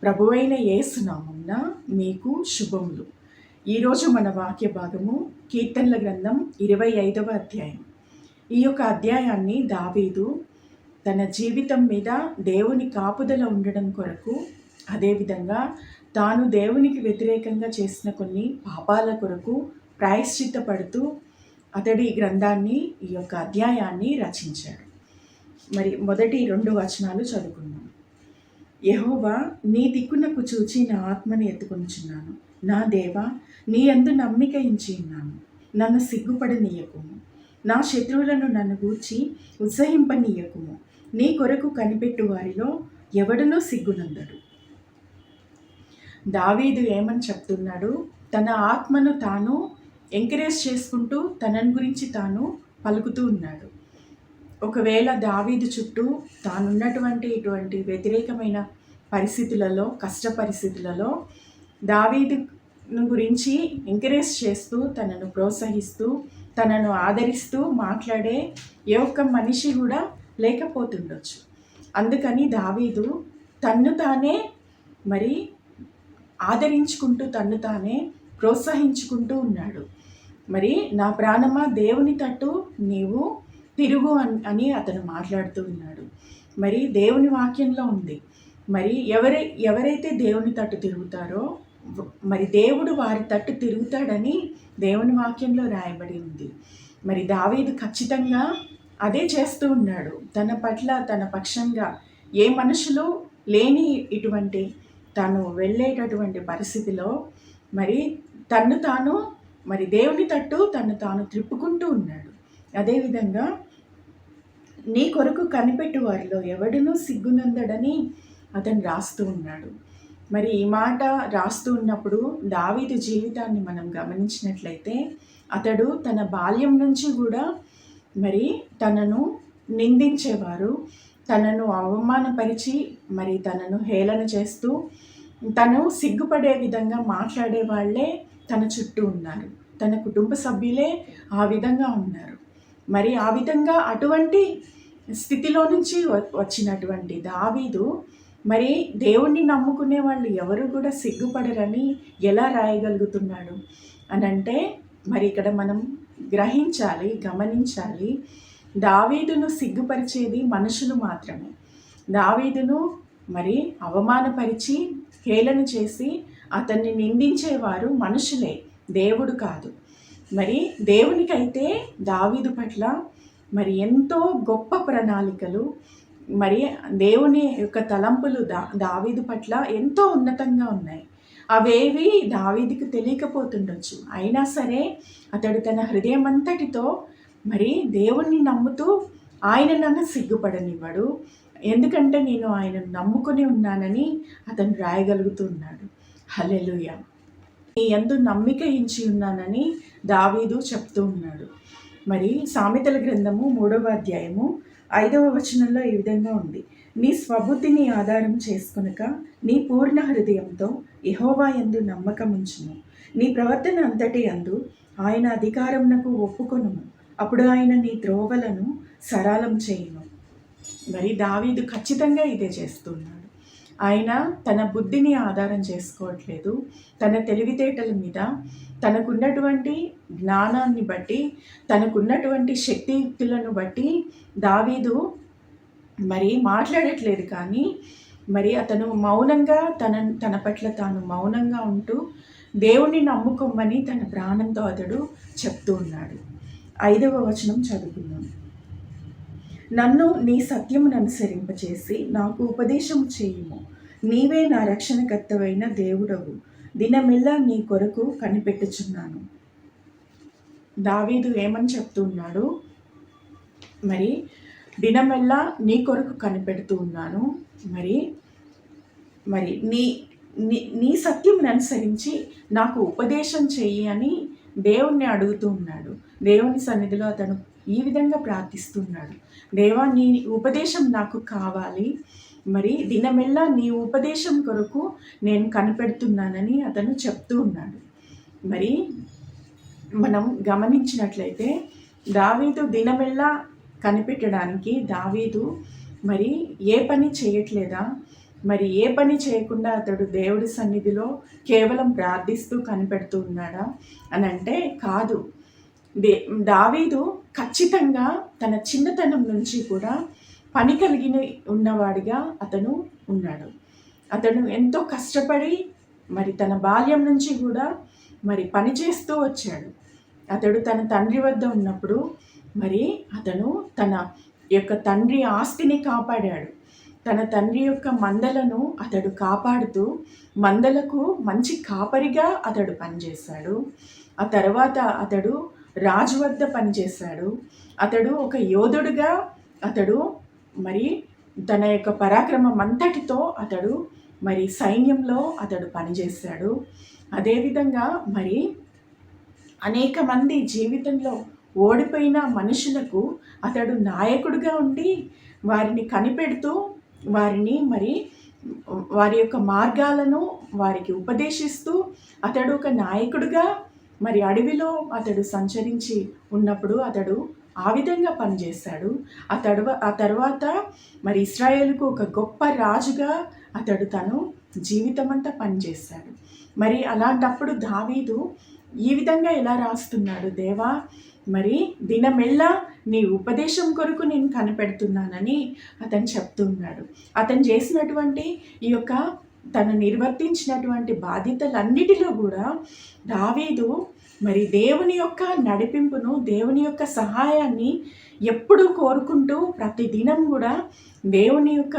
ప్రభువైన యేసు నామమున మీకు శుభములు. ఈరోజు మన వాక్య భాగము కీర్తనల గ్రంథం 25వ అధ్యాయం. ఈ యొక్క అధ్యాయాన్ని దావీదు తన జీవితం మీద దేవుని కాపుదల ఉండడం కొరకు, అదేవిధంగా తాను దేవునికి వ్యతిరేకంగా చేసిన కొన్ని పాపాల కొరకు ప్రాయశ్చిత్తపడుతూ అతడి గ్రంథాన్ని, ఈ యొక్క అధ్యాయాన్ని రచించాడు. మరి మొదటి 2 వచనాలు చదువుకుందాం. యెహోవా, నీ దిక్కునకు చూచి నా ఆత్మని ఎత్తుకొనుచున్నాను. నా దేవా, నీ యందు నమ్మిక ఉంచి ఉన్నాను. నన్ను సిగ్గుపడనీయకుము. నా శత్రువులను నన్ను గూర్చి ఉత్సహింపనీయకుము. నీ కొరకు కనిపెట్టు వారిలో ఎవడునూ సిగ్గునందడు. దావీదు ఏమని చెప్తున్నాడు? తన ఆత్మను తాను ఎంకరేజ్ చేసుకుంటూ తనని గురించి తాను పలుకుతూ ఉన్నాడు. ఒకవేళ దావీదు చుట్టూ తానున్నటువంటి ఇటువంటి వ్యతిరేకమైన పరిస్థితులలో, కష్ట పరిస్థితులలో దావీదు గురించి ఎంకరేజ్ చేస్తూ, తనను ప్రోత్సహిస్తూ, తనను ఆదరిస్తూ మాట్లాడే ఏ ఒక్క మనిషి కూడా లేకపోతుండొచ్చు. అందుకని దావీదు తన్ను తానే మరి ఆదరించుకుంటూ, తన్ను తానే ప్రోత్సహించుకుంటూ ఉన్నాడు. మరి నా ప్రాణమా, దేవుని తట్టు నీవు తిరుగు అని అతను మాట్లాడుతూ ఉన్నాడు. మరి దేవుని వాక్యంలో ఉంది, మరి ఎవరైతే దేవుని తట్టు తిరుగుతారో మరి దేవుడు వారి తట్టు తిరుగుతాడని దేవుని వాక్యంలో రాయబడి ఉంది. మరి దావీదు ఖచ్చితంగా అదే చేస్తూ ఉన్నాడు. తన పక్షంగా ఏ మనుషులు లేని ఇటువంటి తాను వెళ్ళేటటువంటి పరిస్థితిలో మరి తన్ను తాను మరి దేవుని తట్టు తను తాను త్రిప్పుకుంటూ ఉన్నాడు. అదేవిధంగా నీ కొరకు కనిపెట్టు వారిలో ఎవడునూ సిగ్గునందడని అతను రాస్తూ ఉన్నాడు. మరి ఈ మాట రాస్తూ ఉన్నప్పుడు దావీదు జీవితాన్ని మనం గమనించినట్లయితే అతడు తన బాల్యం నుంచి కూడా మరి తనను నిందించేవారు, తనను అవమానపరిచి మరి తనను హేళన చేస్తూ తను సిగ్గుపడే విధంగా మాట్లాడే వాళ్ళే తన చుట్టూ ఉన్నారు. తన కుటుంబ సభ్యులే ఆ విధంగా ఉన్నారు. మరి ఆ విధంగా అటువంటి స్థితిలో నుంచి వచ్చినటువంటి దావీదు మరి దేవుణ్ణి నమ్ముకునే వాళ్ళు ఎవరు కూడా సిగ్గుపడరని ఎలా రాయగలుగుతున్నాడు అని అంటే, మరి ఇక్కడ మనం గ్రహించాలి, గమనించాలి. దావీదును సిగ్గుపరిచేది మనుషులు మాత్రమే. దావీదును మరి అవమానపరిచి హేళన చేసి అతన్ని నిందించేవారు మనుషులే, దేవుడు కాదు. మరి దేవునికైతే దావీదు పట్ల మరి ఎంతో గొప్ప ప్రణాళికలు, మరి దేవుని యొక్క తలంపులు దావీదు పట్ల ఎంతో ఉన్నతంగా ఉన్నాయి. అవేవి దావీదుకి తెలియకపోతుండొచ్చు. అయినా సరే అతడు తన హృదయం అంతటితో మరి దేవుణ్ణి నమ్ముతూ ఆయన నన్ను సిగ్గుపడనివ్వడు, ఎందుకంటే నేను ఆయనను నమ్ముకొని ఉన్నానని అతను రాయగలుగుతున్నాడు. హల్లెలూయా. నీ యందు నమ్మిక ఉంచి ఉన్నానని దావీదు చెప్తూ ఉన్నాడు. మరి సామెతల గ్రంథము 3వ అధ్యాయము 5వ వచనంలో ఈ విధంగా ఉంది. నీ స్వబుద్ధిని ఆధారం చేసుకొనక నీ పూర్ణ హృదయంతో యెహోవా యందు నమ్మకముంచుము. నీ ప్రవర్తన అంతటి యందు ఆయన అధికారమునకు ఒప్పుకొనుము. అప్పుడు ఆయన నీ త్రోవలను సరళం చేయును. మరి దావీదు ఖచ్చితంగా ఇదే చేస్తున్నాడు. ఆయన తన బుద్ధిని ఆధారం చేసుకోవట్లేదు. తన తెలివితేటల మీద, తనకున్నటువంటి జ్ఞానాన్ని బట్టి, తనకున్నటువంటి శక్తియుక్తులను బట్టి దావీదు మరి మాట్లాడట్లేదు. కానీ మరి అతను మౌనంగా తన పట్ల తాను మౌనంగా ఉంటూ దేవుణ్ణి నమ్ముకోమని తన ప్రాణంతో అతడు చెప్తూ ఉన్నాడు. 5వ వచనం చదువుకుందాం. నన్ను నీ సత్యమును అనుసరింపచేసి నాకు ఉపదేశం చేయుము. నీవే నా రక్షణకర్తవైన దేవుడవు. దినమెల్లా నీ కొరకు కనిపెట్టుచున్నాను. దావీదు ఏమని చెప్తున్నాడు? మరి దినమెల్లా నీ కొరకు కనిపెడుతూ ఉన్నాను. మరి మరి నీ నీ సత్యమును అనుసరించి నాకు ఉపదేశం చెయ్యి అని దేవుణ్ణి అడుగుతూ ఉన్నాడు. దేవుని సన్నిధిలో అతను ఈ విధంగా ప్రార్థిస్తున్నాడు. దేవా, నీ ఉపదేశం నాకు కావాలి. మరి దినమెల్లా నీ ఉపదేశం కొరకు నేను కనిపెడుతున్నానని అతను చెప్తూ ఉన్నాడు. మరి మనం గమనించినట్లయితే దావీదు దినమెల్లా కనిపెట్టడానికి దావీదు మరి ఏ పని చేయట్లేదా? మరి ఏ పని చేయకుండా అతడు దేవుడి సన్నిధిలో కేవలం ప్రార్థిస్తూ కనిపెడుతూ ఉన్నాడా అని అంటే కాదు. దావీదు ఖచ్చితంగా తన చిన్నతనం నుంచి కూడా పని కలిగిన ఉన్నవాడిగా అతను ఉన్నాడు. అతను ఎంతో కష్టపడి మరి తన బాల్యం నుంచి కూడా మరి పని చేస్తూ వచ్చాడు. అతడు తన తండ్రి వద్ద ఉన్నప్పుడు మరి అతను తన యొక్క తండ్రి ఆస్తిని కాపాడాడు. తన తండ్రి యొక్క మందలను అతడు కాపాడుతూ మందలకు మంచి కాపరిగా అతడు పనిచేశాడు. ఆ తర్వాత అతడు రాజు వద్ద పనిచేశాడు. అతడు ఒక యోధుడుగా అతడు మరి తన యొక్క పరాక్రమం అంతటితో అతడు మరి సైన్యంలో అతడు పనిచేశాడు. అదేవిధంగా మరి అనేక మంది జీవితంలో ఓడిపోయిన మనుషులకు అతడు నాయకుడిగా ఉండి వారిని కనిపెడుతూ వారిని మరి వారి యొక్క మార్గాలను వారికి ఉపదేశిస్తూ అతడు ఒక నాయకుడిగా మరి అడవిలో అతడు సంచరించి ఉన్నప్పుడు అతడు ఆ విధంగా పనిచేశాడు. ఆ తర్వాత మరి ఇశ్రాయేలుకు ఒక గొప్ప రాజుగా అతడు తను జీవితమంతా పనిచేశాడు. మరి అలాంటప్పుడు దావీదు ఈ విధంగా ఎలా రాస్తున్నాడు, దేవా మరి దినమెల్లా నీ ఉపదేశం కొరకు నేను కనిపెడుతున్నానని అతను చెప్తున్నాడు. అతను చేసినటువంటి ఈ యొక్క తను నిర్వర్తించినటువంటి బాధ్యతలన్నిటిలో కూడా దావీదు మరి దేవుని యొక్క నడిపింపును, దేవుని యొక్క సహాయాన్ని ఎప్పుడూ కోరుకుంటూ ప్రతి దినం కూడా దేవుని యొక్క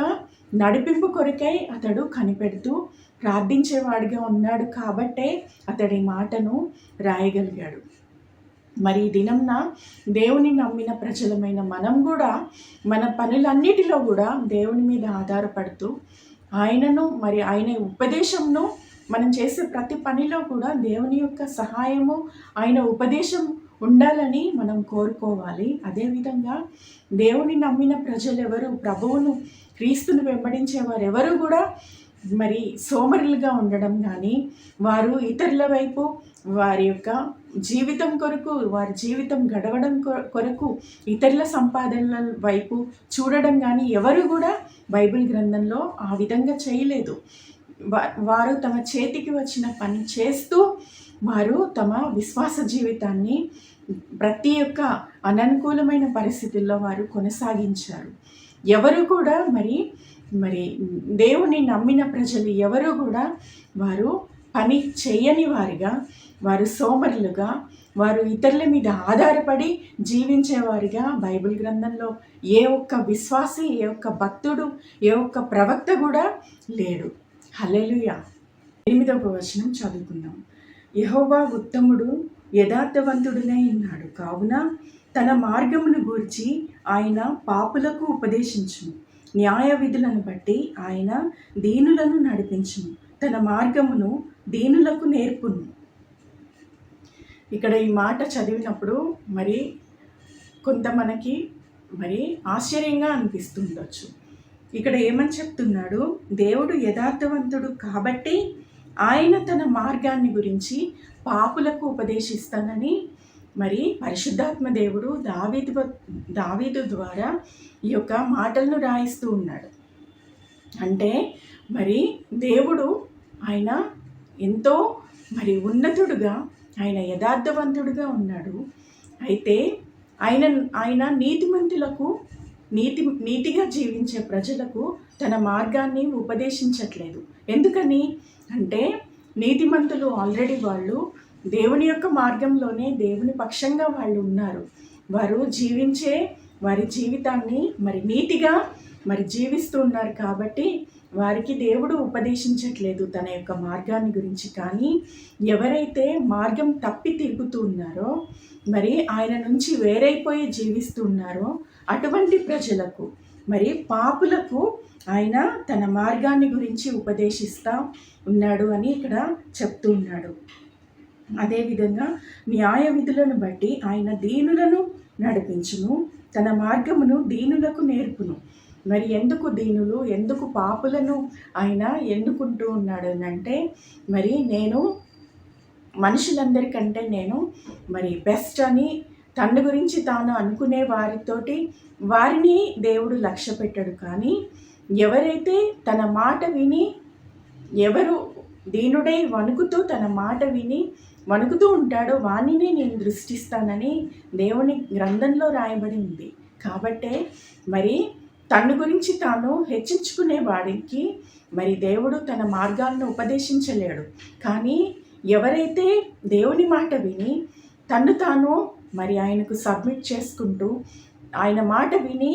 నడిపింపు కొరకై అతడు కనిపెడుతూ ప్రార్థించేవాడిగా ఉన్నాడు. కాబట్టే అతడి మాటను రాయగలిగాడు. మరి ఈ దినంన దేవుని నమ్మిన ప్రజలమైన మనం కూడా మన పనులన్నిటిలో కూడా దేవుని మీద ఆధారపడుతూ ఆయనను మరి ఆయన ఉపదేశంను మనం చేసే ప్రతి పనిలో కూడా దేవుని యొక్క సహాయము, ఆయన ఉపదేశం ఉండాలని మనం కోరుకోవాలి. అదేవిధంగా దేవుని నమ్మిన ప్రజలు ఎవరు, ప్రభువును క్రీస్తును వెంబడించేవారు ఎవరు కూడా మరి సోమరులుగా ఉండడం కానీ, వారు ఇతరుల వైపు వారి యొక్క జీవితం కొరకు, వారి జీవితం గడవడం కొరకు ఇతరుల సంపాదనల వైపు చూడడం కానీ ఎవరు కూడా బైబిల్ గ్రంథంలో ఆ విధంగా చేయలేదు. వారు తమ చేతికి వచ్చిన పని చేస్తూ వారు తమ విశ్వాస జీవితాన్ని ప్రతి ఒక్క అననుకూలమైన పరిస్థితుల్లో వారు కొనసాగించారు. ఎవరు కూడా మరి దేవుని నమ్మిన ప్రజలు ఎవరు కూడా వారు పని చేయని వారిగా, వారు సోమరులుగా, వారు ఇతరుల మీద ఆధారపడి జీవించేవారిగా బైబిల్ గ్రంథంలో ఏ ఒక్క విశ్వాసి, ఏ ఒక్క భక్తుడు, ఏ ఒక్క ప్రవక్త కూడా లేడు. హల్లెలూయా. 8వ వచనం చదువుకుందాం. యెహోవా ఉత్తముడు, యథార్థవంతుడునై ఉన్నాడు కావున తన మార్గమును గూర్చి ఆయన పాపులకు ఉపదేశించును. న్యాయ విధులను బట్టి ఆయన దీనులను నడిపించును. తన మార్గమును దీనులకు నేర్పును. ఇక్కడ ఈ మాట చదివినప్పుడు మరి కొంత మనకి మరి ఆశ్చర్యంగా అనిపిస్తుండొచ్చు. ఇక్కడ ఏమని చెప్తున్నాడు, దేవుడు యథార్థవంతుడు కాబట్టి ఆయన తన మార్గాన్ని గురించి పాపులకు ఉపదేశిస్తానని మరి పరిశుద్ధాత్మ దేవుడు దావీదు ద్వారా ఈ యొక్క మాటలను రాయిస్తూ ఉన్నాడు. అంటే మరి దేవుడు ఆయన ఎంతో మరి ఉన్నతుడుగా, ఆయన యథార్థవంతుడుగా ఉన్నాడు. అయితే ఆయన నీతిమంతులకు, నీతిగా జీవించే ప్రజలకు తన మార్గాన్ని ఉపదేశించట్లేదు. ఎందుకని అంటే నీతిమంతులు ఆల్రెడీ వాళ్ళు దేవుని యొక్క మార్గంలోనే దేవుని పక్షంగా వాళ్ళు ఉన్నారు. వారు వారి జీవితాన్ని మరి నీతిగా మరి జీవిస్తూ ఉన్నారు. కాబట్టి వారికి దేవుడు ఉపదేశించట్లేదు తన యొక్క మార్గాన్ని గురించి. కానీ ఎవరైతే మార్గం తప్పి తిరుగుతూ ఉన్నారో, మరి ఆయన నుంచి వేరైపోయి జీవిస్తూ ఉన్నారో అటువంటి ప్రజలకు, మరి పాపులకు ఆయన తన మార్గాన్ని గురించి ఉపదేశిస్తూ ఉన్నాడు అని ఇక్కడ చెప్తూ ఉన్నాడు. అదేవిధంగా న్యాయ విధులను బట్టి ఆయన దీనులను నడిపించును, తన మార్గమును దీనులకు నేర్పును. మరి ఎందుకు దీనులు, ఎందుకు పాపులను ఆయన ఎన్నుకుంటూ ఉన్నాడు అంటే, మరి నేను మనుషులందరికంటే నేను మరి బెస్ట్ అని తన గురించి తాను అనుకునే వారిని దేవుడు లక్ష్య పెట్టాడు. కానీ ఎవరైతే తన మాట విని, ఎవరు దీనుడై వణుకుతూ తన మాట విని వణుకుతూ ఉంటాడో వానిని నేను దృష్టిస్తానని దేవుని గ్రంథంలో రాయబడి ఉంది. కాబట్టే మరి తన గురించి తాను హెచ్చించుకునే వాడికి మరి దేవుడు తన మార్గాలను ఉపదేశించలేడు. కానీ ఎవరైతే దేవుని మాట విని తను తాను మరి ఆయనకు సబ్మిట్ చేసుకుంటూ ఆయన మాట విని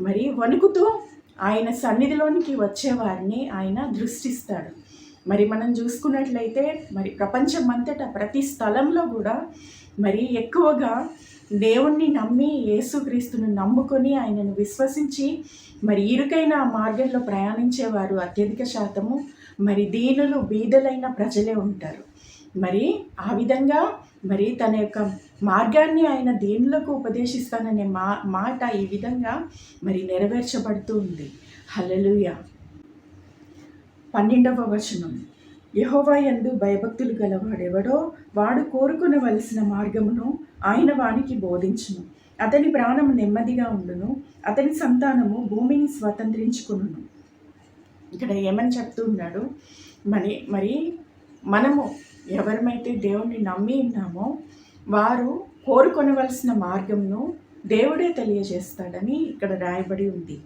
మరి వణుకుతూ ఆయన సన్నిధిలోనికి వచ్చేవారిని ఆయన దృష్టిస్తాడు. మరి మనం చూసుకున్నట్లయితే మరి ప్రపంచమంతటా ప్రతి స్థలంలో కూడా మరి ఎక్కువగా దేవుణ్ణి నమ్మి యేసుక్రీస్తును నమ్ముకొని ఆయనను విశ్వసించి మరి ఇరుకైన ఆ మార్గంలో ప్రయాణించేవారు అత్యధిక శాతము మరి దీనులు బీదలైన ప్రజలే ఉంటారు. మరి ఆ విధంగా మరి తన యొక్క మార్గాన్ని ఆయన దీనులకు ఉపదేశిస్తాననే మాట ఈ విధంగా మరి నెరవేర్చబడుతూ ఉంది. హల్లెలూయా. 12వ వచనం, యెహోవా యందు భయభక్తులు గలవాడెవడో వాడు కోరుకొనవలసిన మార్గమును ఆయన వానికి బోధించును. అతని ప్రాణము నెమ్మదిగా ఉండును, అతని సంతానము భూమిని స్వతంత్రించుకును. ఇక్కడ ఏమని చెప్తూ ఉన్నాడు, మరి మనము ఎవరమైతే దేవుణ్ణి నమ్మి ఉన్నామో వారు కోరుకొనవలసిన మార్గంను దేవుడే తెలియజేస్తాడని ఇక్కడ రాయబడి ఉంది.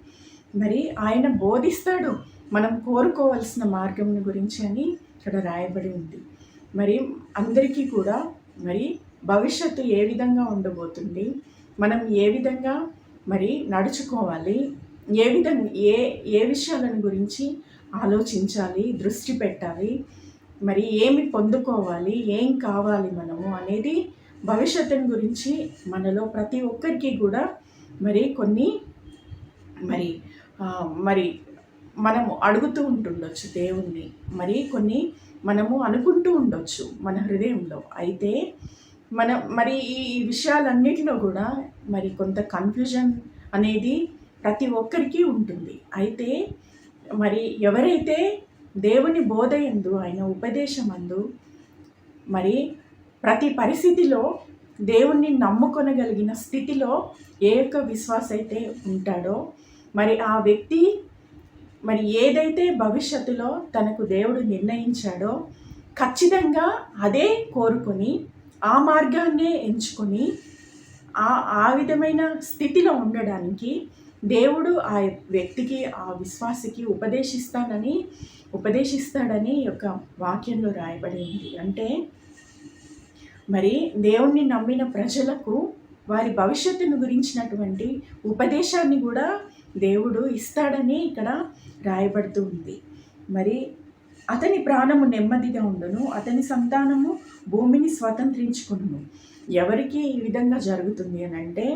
మరి ఆయన బోధిస్తాడు మనం కోరుకోవలసిన మార్గం గురించి అని ఇక్కడ రాయబడి ఉంది. మరి అందరికీ కూడా మరి భవిష్యత్తు ఏ విధంగా ఉండబోతుంది, మనం ఏ విధంగా మరి నడుచుకోవాలి, ఏ విధంగా ఏ విషయాలను గురించి ఆలోచించాలి, దృష్టి పెట్టాలి, మరి ఏమి పొందుకోవాలి, ఏం కావాలి మనము అనేది భవిష్యత్తుని గురించి మనలో ప్రతి ఒక్కరికి కూడా మరి కొన్ని మరి మనము అడుగుతూ ఉంటుండొచ్చు దేవుణ్ణి, మరి కొన్ని మనము అనుకుంటూ ఉండొచ్చు మన హృదయంలో. అయితే మరి ఈ విషయాలన్నిటిలో కూడా మరి కొంత కన్ఫ్యూజన్ అనేది ప్రతి ఒక్కరికి ఉంటుంది. అయితే మరి ఎవరైతే దేవుని బోధ యందు ఆయన ఉపదేశమందు మరి ప్రతి పరిస్థితిలో దేవుణ్ణి నమ్ముకొనగలిగిన స్థితిలో ఏ యొక్క విశ్వాస అయితే ఉంటాడో మరి ఆ వ్యక్తి మరి ఏదైతే భవిష్యత్తులో తనకు దేవుడు నిర్ణయించాడో ఖచ్చితంగా అదే కోరుకొని ఆ మార్గాన్నే ఎంచుకొని ఆ విధమైన స్థితిలో ఉండడానికి దేవుడు ఆ వ్యక్తికి, ఆ విశ్వాసికి ఉపదేశిస్తాడని యొక్క వాక్యంలో రాయబడి ఉంది. అంటే మరి దేవుణ్ణి నమ్మిన ప్రజలకు వారి భవిష్యత్తును గురించినటువంటి ఉపదేశాన్ని కూడా దేవుడు ఇస్తాడని ఇక్కడ రాయబడుతూ ఉంది. మరి అతని ప్రాణము నెమ్మదిగా ఉండును, అతని సంతానము భూమిని స్వతంత్రించుకును. ఎవరికి ఈ విధంగా జరుగుతుంది అని అంటే,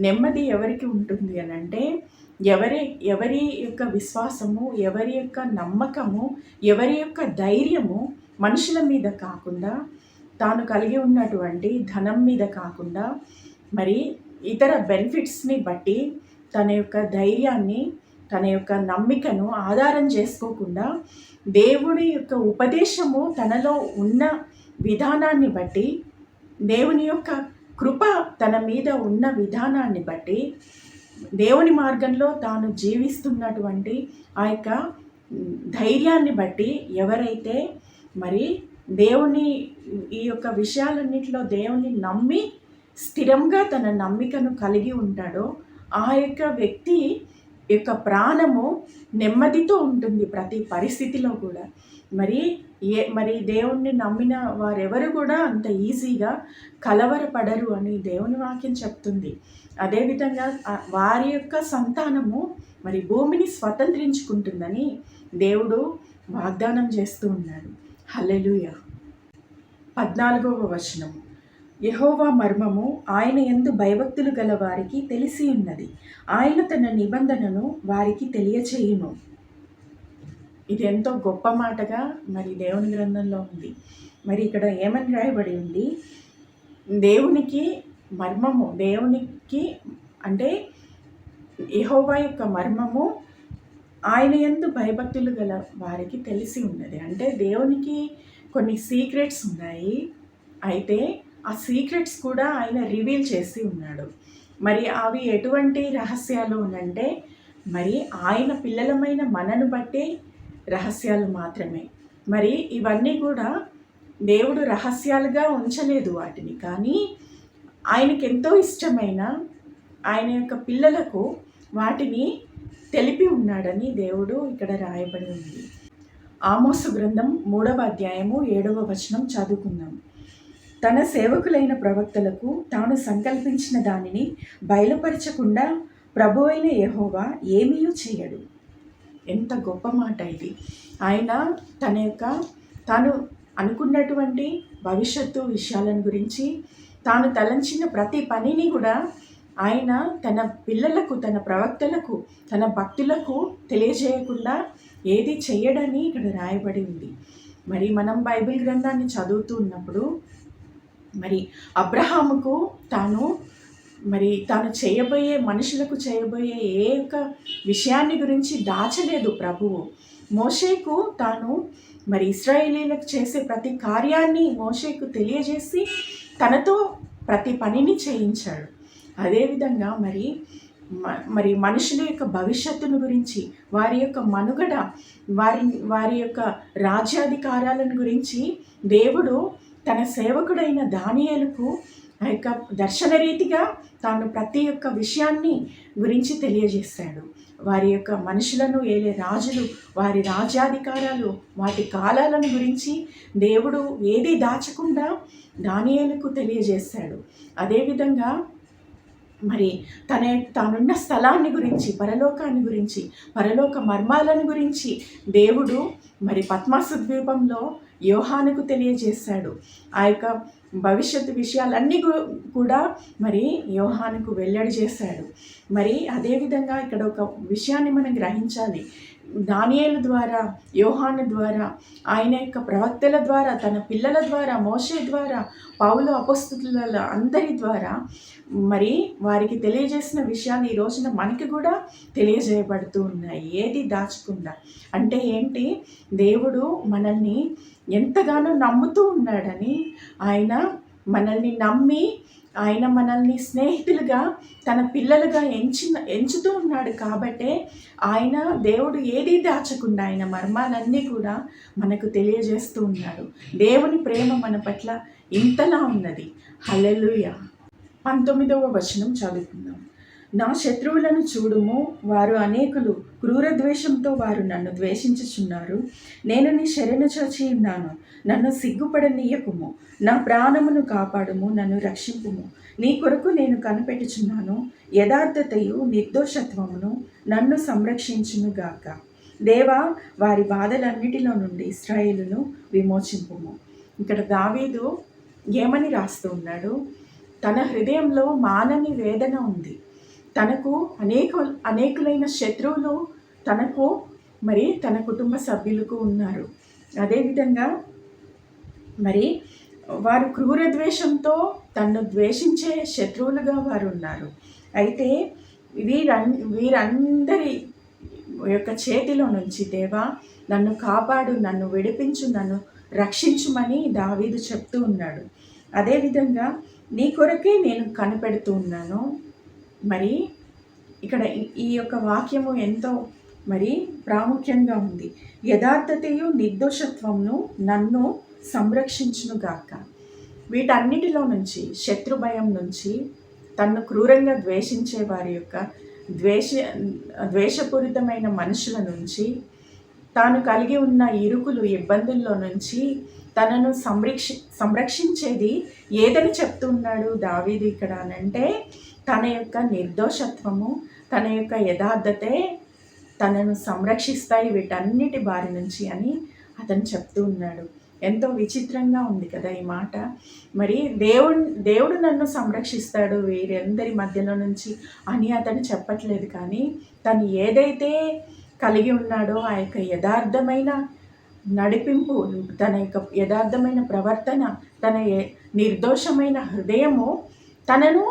నెమ్మది ఎవరికి ఉంటుంది అని అంటే, ఎవరి యొక్క విశ్వాసము, ఎవరి యొక్క నమ్మకము, ఎవరి యొక్క ధైర్యము మనుషుల మీద కాకుండా, తాను కలిగి ఉన్నటువంటి ధనం మీద కాకుండా, మరి ఇతర బెనిఫిట్స్ని బట్టి తన యొక్క ధైర్యాన్ని, తన యొక్క నమ్మికను ఆధారం చేసుకోకుండా దేవుని యొక్క ఉపదేశము తనలో ఉన్న విధానాన్ని బట్టి, దేవుని యొక్క కృప తన మీద ఉన్న విధానాన్ని బట్టి, దేవుని మార్గంలో తాను జీవిస్తున్నటువంటి ఆ యొక్క ధైర్యాన్ని బట్టి ఎవరైతే మరి దేవుని ఈ యొక్క విషయాలన్నింటిలో దేవుని నమ్మి స్థిరంగా తన నమ్మికను కలిగి ఉంటాడో ఆ యొక్క వ్యక్తి యొక్క ప్రాణము నెమ్మదితో ఉంటుంది ప్రతి పరిస్థితిలో కూడా. మరి దేవుణ్ణి నమ్మిన వారెవరు కూడా అంత ఈజీగా కలవరపడరు అని దేవుని వాక్యం చెప్తుంది. అదేవిధంగా వారి యొక్క సంతానము మరి భూమిని స్వతంత్రించుకుంటుందని దేవుడు వాగ్దానం చేస్తూ ఉన్నాడు. హల్లెలూయా. 14వ వచనం, యెహోవా మర్మము ఆయన యందు భయభక్తులు గల వారికి తెలిసి ఉన్నది, ఆయన తన నిబంధనను వారికి తెలియచేయును. ఇది ఎంతో గొప్ప మాటగా మరి దేవుని గ్రంథంలో ఉంది. మరి ఇక్కడ ఏమని రాయబడి ఉంది, దేవునికి మర్మము, దేవునికి అంటే యెహోవా యొక్క మర్మము ఆయన యందు భయభక్తులు గల వారికి తెలిసి ఉన్నది. అంటే దేవునికి కొన్ని సీక్రెట్స్ ఉన్నాయి, అయితే ఆ సీక్రెట్స్ కూడా ఆయన రివీల్ చేసి ఉన్నాడు. మరి అవి ఎటువంటి రహస్యాలు అంటే మరి ఆయన పిల్లలమైన మనను బట్టే రహస్యాలు మాత్రమే. మరి ఇవన్నీ కూడా దేవుడు రహస్యాలుగా ఉంచలేదు వాటిని, కానీ ఆయనకెంతో ఇష్టమైన ఆయన యొక్క పిల్లలకు వాటిని తెలిపి ఉన్నాడని దేవుడు ఇక్కడ రాయబడి ఉంది. ఆమోసు గ్రంథం 3వ అధ్యాయము 7వ వచనం చదువుకుందాం. తన సేవకులైన ప్రవక్తలకు తాను సంకల్పించిన దానిని బయలుపరచకుండా ప్రభువైన యెహోవా ఏమీయూ చేయడు. ఎంత గొప్ప మాట ఇది! ఆయన తాను అనుకున్నటువంటి భవిష్యత్తు విషయాలను గురించి, తాను తలంచిన ప్రతి పనిని కూడా ఆయన తన పిల్లలకు, తన ప్రవక్తలకు, తన భక్తులకు తెలియజేయకుండా ఏది చెయ్యడని ఇక్కడ రాయబడి ఉంది. మరి మనం బైబిల్ గ్రంథాన్ని చదువుతూ ఉన్నప్పుడు మరి అబ్రహాముకు తాను చేయబోయే, మనుషులకు చేయబోయే ఏ యొక్క విషయాన్ని గురించి దాచలేదు ప్రభువు. మోషేకు తాను మరి ఇశ్రాయేలీలకు చేసే ప్రతి కార్యాన్ని మోషేకు తెలియజేసి తనతో ప్రతి పనిని చేయించాడు. అదేవిధంగా మరి మనుషుల యొక్క భవిష్యత్తును గురించి, వారి యొక్క మనుగడ, వారి యొక్క రాజ్యాధికారాలను గురించి దేవుడు తన సేవకుడైన దానియేలుకు ఆ యొక్క దర్శన రీతిగా తాను ప్రతి ఒక్క విషయాన్ని గురించి తెలియజేశాడు. వారి యొక్క మనుషులను ఏలే రాజులు, వారి రాజ్యాధికారాలు, వాటి కాలాలను గురించి దేవుడు ఏది దాచకుండా దానియేలుకు తెలియజేశాడు. అదేవిధంగా మరి తానున్న స్థలాన్ని గురించి, పరలోకాన్ని గురించి, పరలోక మర్మాలను గురించి దేవుడు మరి పద్మాసు ద్వీపంలో యోహానుకు తెలియజేశాడు. ఆ యొక్క భవిష్యత్తు విషయాలన్నీ కూడా మరి యోహానుకు వెల్లడి చేశాడు. మరి అదేవిధంగా ఇక్కడ ఒక విషయాన్ని మనం గ్రహించాలి. దానియేలు ద్వారా, యోహాను ద్వారా, ఆయన యొక్క ప్రవక్తల ద్వారా, తన పిల్లల ద్వారా, మోషే ద్వారా, పౌలు అపోస్తలుల అందరి ద్వారా మరి వారికి తెలియజేసిన విషయాలు ఈ రోజున మనకి కూడా తెలియజేయబడుతూ ఉన్నాయి, ఏది దాచకుండా. అంటే ఏంటి? దేవుడు మనల్ని ఎంతగానో నమ్ముతూ ఉన్నాడని, ఆయన మనల్ని నమ్మి, ఆయన మనల్ని స్నేహితులుగా, తన పిల్లలుగా ఎంచుతూ ఉన్నాడు. కాబట్టే దేవుడు ఏది దాచకుండా ఆయన మర్మాలన్నీ కూడా మనకు తెలియజేస్తూ ఉన్నాడు. దేవుని ప్రేమ మన పట్ల ఇంతలా ఉన్నది. హల్లెలూయా. 19వ వచనం చదువుకుందాం. నా శత్రువులను చూడుము, వారు అనేకులు, క్రూరద్వేషంతో వారు నన్ను ద్వేషించుచున్నారు. నేను నీ శరణు చొచ్చి ఉన్నాను, నన్ను సిగ్గుపడనీయకుము. నా ప్రాణమును కాపాడుము, నన్ను రక్షింపుము. నీ కొరకు నేను కనిపెట్టుచున్నాను. యథార్థతయు నిర్దోషత్వమును నన్ను సంరక్షించునుగాక. దేవా, వారి బాధలన్నిటిలో నుండి ఇశ్రాయేలును విమోచింపుము. ఇక్కడ దావీదు ఏమని రాస్తూ ఉన్నాడు? తన హృదయంలో మానని వేదన ఉంది. తనకు అనేకులైన శత్రువులు తనకు మరి తన కుటుంబ సభ్యులకు ఉన్నారు. అదేవిధంగా మరి వారు క్రూర ద్వేషంతో తనను ద్వేషించే శత్రువులుగా వారు ఉన్నారు. అయితే వీరందరి యొక్క చేతిలో నుంచి దేవా నన్ను కాపాడు, నన్ను విడిపించు, నన్ను రక్షించుమని దావీదు చెప్తూ ఉన్నాడు. అదేవిధంగా నీ కొరకే నేను కనిపెడుతూ ఉన్నాను. మరి ఇక్కడ ఈ యొక్క వాక్యము ఎంతో మరి ప్రాముఖ్యంగా ఉంది. యథార్థతయు నిర్దోషత్వమును నన్ను సంరక్షించునుగాక. వీటన్నిటిలో నుంచి, శత్రు భయం నుంచి, తన్ను క్రూరంగా ద్వేషించే వారి యొక్క ద్వేషపూరితమైన మనుషుల నుంచి, తాను కలిగి ఉన్న ఇరుకులు, ఇబ్బందుల్లో నుంచి తనను సంరక్షించేది ఏదని చెప్తూ ఉన్నాడు దావీదు ఇక్కడ అనంటే, తన యొక్క నిర్దోషత్వము, తన యొక్క యథార్థతే తనను సంరక్షిస్తాయి వీటన్నిటి బారి నుంచి అని అతను చెప్తూ ఉన్నాడు. ఎంతో విచిత్రంగా ఉంది కదా ఈ మాట. మరి దేవుడు నన్ను సంరక్షిస్తాడు వీరందరి మధ్యలో నుంచి అని అతను చెప్పట్లేదు. కానీ తను ఏదైతే కలిగి ఉన్నాడో ఆ యొక్క యథార్థమైన నడిపింపు, తన యొక్క యథార్థమైన ప్రవర్తన, తన నిర్దోషమైన హృదయము తనను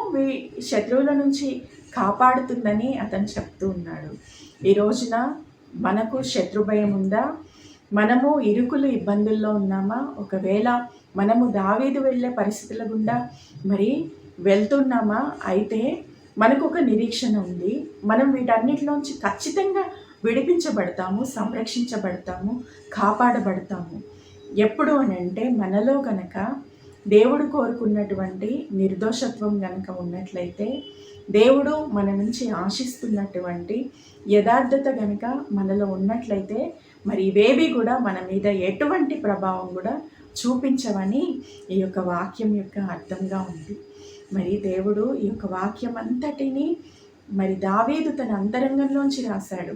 శత్రువుల నుంచి కాపాడుతుందని అతను చెప్తూ ఉన్నాడు. ఈ రోజున మనకు శత్రు భయం ఉందా? మనము ఇరుకులు, ఇబ్బందుల్లో ఉన్నామా? ఒకవేళ మనము దావీదు వెళ్ళే పరిస్థితుల గుండా మరి వెళ్తున్నామా? అయితే మనకు ఒక నిరీక్షణ ఉంది. మనం వీటన్నిటిలోంచి ఖచ్చితంగా విడిపించబడతాము, సంరక్షించబడతాము, కాపాడబడతాము. ఎప్పుడు అని అంటే మనలో గనక దేవుడు కోరుకున్నటువంటి నిర్దోషత్వం గనక ఉన్నట్లయితే, దేవుడు మన నుంచి ఆశిస్తున్నటువంటి యథార్థత గనక మనలో ఉన్నట్లయితే, మరి ఇవేవి కూడా మన మీద ఎటువంటి ప్రభావం కూడా చూపించవని ఈ యొక్క వాక్యం యొక్క అర్థంగా ఉంది. మరి దేవుడు ఈ యొక్క వాక్యం అంతటిని మరి దావీదు తన అంతరంగంలోంచి రాశాడు.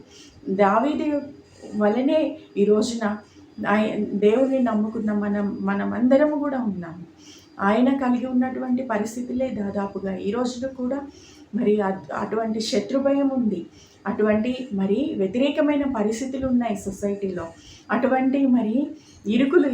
దావీదు వలనే ఈ రోజున దేవుని నమ్ముకున్న మనమందరము కూడా ఉన్నాము. ఆయన కలిగి ఉన్నటువంటి పరిస్థితులే దాదాపుగా ఈ రోజున కూడా మరి అటువంటి శత్రుభయం ఉంది. అటువంటి మరి వ్యతిరేకమైన పరిస్థితులు ఉన్నాయి సొసైటీలో. అటువంటి మరి ఇరుకులు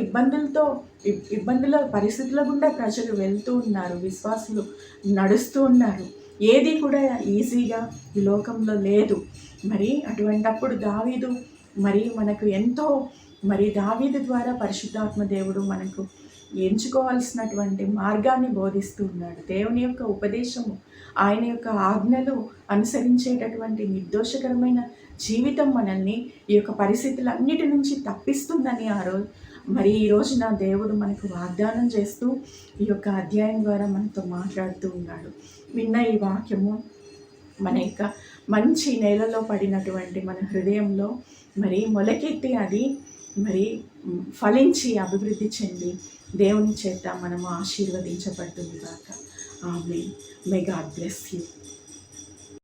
ఇబ్బందుల పరిస్థితుల గుండా ప్రజలు వెళ్తూ ఉన్నారు, విశ్వాసులు నడుస్తూ ఉన్నారు. ఏది కూడా ఈజీగా ఈ లోకంలో లేదు. మరి అటువంటప్పుడు దావీదు మరి మనకు ఎంతో మరి దావీదు ద్వారా పరిశుద్ధాత్మ దేవుడు మనకు ఎంచుకోవాల్సినటువంటి మార్గాన్ని బోధిస్తూ ఉన్నాడు. దేవుని యొక్క ఉపదేశము, ఆయన యొక్క ఆజ్ఞలు అనుసరించేటటువంటి నిర్దోషకరమైన జీవితం మనల్ని ఈ యొక్క పరిస్థితులన్నిటి నుంచి తప్పిస్తుందని మరి ఈ రోజున దేవుడు మనకు వాగ్దానం చేస్తూ ఈ యొక్క అధ్యాయం ద్వారా మనతో మాట్లాడుతూ ఉన్నాడు. విన్న ఈ వాక్యము మన యొక్క మంచి నేలలో పడినటువంటి మన హృదయంలో మరి మొలకెత్తి అది మరి ఫలించి అభివృద్ధి చెంది దేవుని చేత మనము ఆశీర్వదించబడుతుంది కాక. Amen. May God bless you.